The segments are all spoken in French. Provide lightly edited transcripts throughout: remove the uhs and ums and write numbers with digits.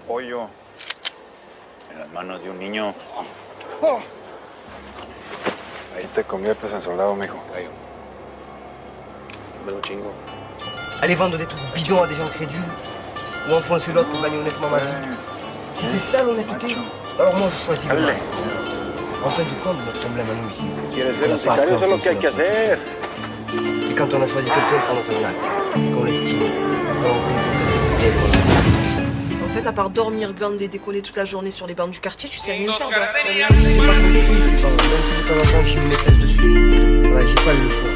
pollo en las manos de un niño. Oh. Ahí te conviertes en soldado, mijo. Gallo. Me lo chingo. Aller vendre des trucs bidons à des gens crédules ou enfoncer l'autre pour gagner honnêtement ma vie. Si c'est ça l'honnêteté, alors moi je choisis le mal. En fin de compte, notre problème à nous ici. ¿Quieres ser un sicario? Eso es lo que hay que hacer. Et quand on a choisi quelqu'un pour notre mal, c'est qu'on l'estime, qu'on rencontre bien qu'on l'aime. En fait, à part dormir, glander, décoller toute la journée sur les bancs du quartier, tu sais rien faire. C'est pas comme les filles, c'est pas même si de temps en temps j'y mets mes fesses dessus. Ouais, j'ai pas le choix.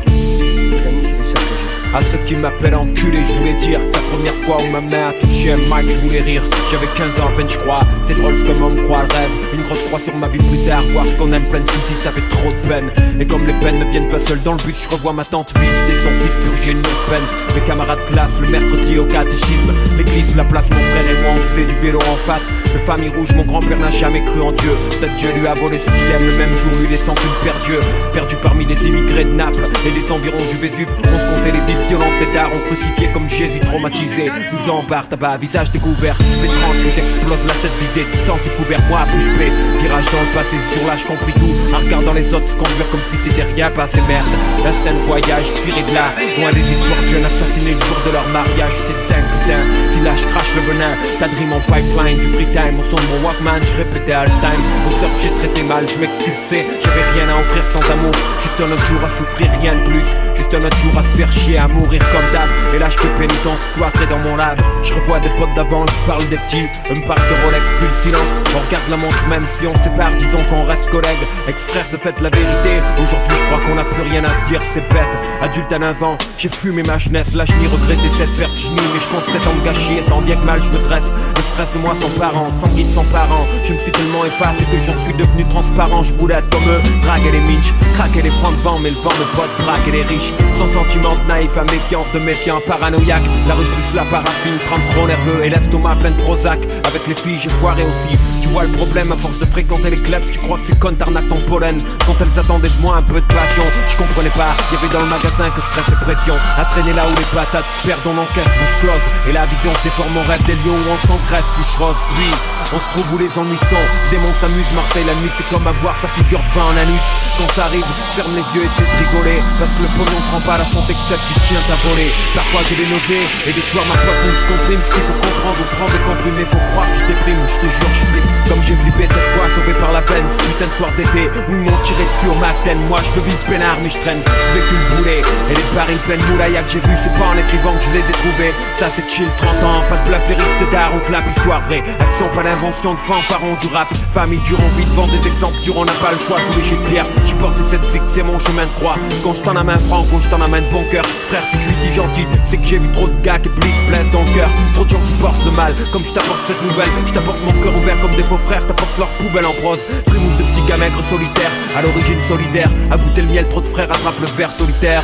Les amis, c'est les seuls que j'ai. À ceux qui m'appellent enculé, je voulais dire que la première fois où ma mère a touché un mic, je voulais rire. J'avais 15 ans à peine, je crois. C'est drôle ce que m'en croit le rêve. Une grosse croix sur ma vie plus tard. Voir ce qu'on aime, plein de soucis, ça fait trop de peine. Et comme les peines ne viennent pas seules dans le bus, je revois ma tante visiter son fils purger une autre peine. Mes camarades de classe, le mercredi au catéchisme. L'église, la place, mon frère et moi, on faisait du vélo en face. De famille rouge, mon grand-père n'a jamais cru en Dieu. Peut-être Dieu lui a volé ce qu'il aime le même jour, lui laissant une paire d'yeux. Perdu parmi les immigrés de Naples et les environs du Vésuve. On se comptait les vies violentes des dards, on crucifié comme Jésus traumatisé. 12 ans en barre, tabac, visage découvert. Les 30, je t'explose la tête visée. 10 ans découvert, moi bouche bée. Virage dans le passé, ce jour-là, je compris tout. En regardant les autres se conduire comme si c'était rien passé, merde. Là c'était un voyage, tiré de là. Loin des histoires de jeunes assassinés le jour de leur mariage. C'est dingue, putain. Si là je crache le venin, t'adris mon pipeline, du free time. Au son de mon Walkman, je répétais Alzheimer. Au sort que j'ai traité mal, je m'excuse, tu sais. J'avais rien à offrir sans amour. Juste un autre jour à souffrir, rien de plus. Juste un autre jour à se faire chier, à mourir comme d'hab. Et là je fais pénitence, squatté dans mon lab. Je revois des potes d'avant, je parle des petits. Eux me parlent de Rolex, puis le silence. On regarde la montre même si on se sépare, disons qu'on reste collègues. Ex-frère de fait la vérité. Aujourd'hui je crois qu'on n'a plus rien à se dire, c'est bête. Adulte à 9 ans, j'ai fumé ma jeunesse. Là je n'y regrettais cette perte, je nie. Mais je compte 7 ans de gâchis, et tant bien que mal je me dresse. Le stress de moi sans parents, sans guide, sans parents. Je me suis tellement effacé que j'en suis devenu transparent. Je voulais être comme eux, draguer les minches, craquer les francs de vent. Mais le vent me pote, braquer les riches. Sans sentiment de naïf à méfiant, de méfiant, paranoïaque. La rue plus la paraffine, 30 trop nerveux. Et l'estomac plein de Prozac. Avec les filles j'ai foiré aussi. Tu vois le problème à force de fréquenter les clubs. Tu crois que ces connes t'arnaquent ton pollen. Quand elles attendaient de moi un peu de passion, je comprenais pas, y'avait dans le magasin que stress et pression. À traîner là où les patates se perdent, on encaisse, bouche close. Et la vision se déforme, on rêve des lions où on s'engraisse, couche rose, gris. On se trouve où les ennuis sont, démons s'amusent. Marseille la nuit c'est comme avoir sa figure de pain en anus. Quand ça arrive, ferme les yeux et essaie de rigoler. Parce que le pognon prend pas la santé que cette vie tient à voler. Parfois j'ai des nausées et des soirs ma poitrine se comprime. Ce qu'il faut comprendre, on prend des comprimés. Faut croire que je déprime, je te jure je flippe. Comme j'ai flippé cette fois, sauvé par la peine. Ce putain de soir d'été où ils m'ont tiré dessus au matin. Moi je veux vivre peinard mais je traîne, je vais plus le boulet. Et les barils pleines moulaillas que j'ai vu, c'est pas en écrivant que je les ai trouvés. Ça c'est chill, 30 ans, pas de bluff, les rites de dar, on clap, histoire vraie. Action, pas d'invention de fanfaron du rap. Famille dure, on vit devant des exemples durs, on n'a pas le choix sous les jets de pierre. J'ai porté cette zig, c'est mon chemin de croix. Quand je t'en amène franc, quand je t'en amène bon cœur. Frère, si je suis si gentil, c'est que j'ai vu trop de gars qui blessent dans le cœur. Trop de gens qui portent le mal, comme je t'apporte cette nouvelle. Je t'apporte mon cœur ouvert comme des faux frères, t'apporte leur poubelle en prose. Frimousse de petits gars maigres solitaires, à l'origine solidaire. À goûter le miel, trop de frères attrapent le verre solitaire.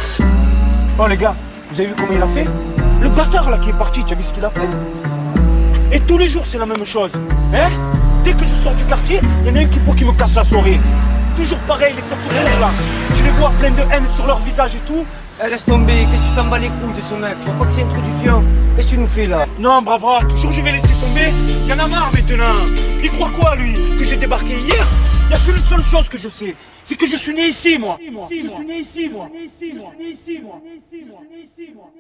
Oh les gars, vous avez vu comment il a fait? Le bâtard là qui est parti, tu as vu ce qu'il a fait? Et tous les jours c'est la même chose, hein? Dès que je sors du quartier, il y en a un qu'il faut qu'il me casse la soirée. Toujours pareil, les tapis rouges là. Tu les vois plein de haine sur leur visage et tout. Laisse tomber, qu'est-ce que tu t'en bats les couilles de ce mec? Tu vois pas que c'est un truc du fiant? Qu'est-ce que tu nous fais là? Non, brava, toujours je vais laisser tomber. Il y en a marre maintenant. Il croit quoi lui? Que j'ai débarqué hier? Il y a qu'une seule chose que je sais, c'est que je suis né ici moi. Je suis né ici moi. Je suis né ici moi. Je suis né ici moi.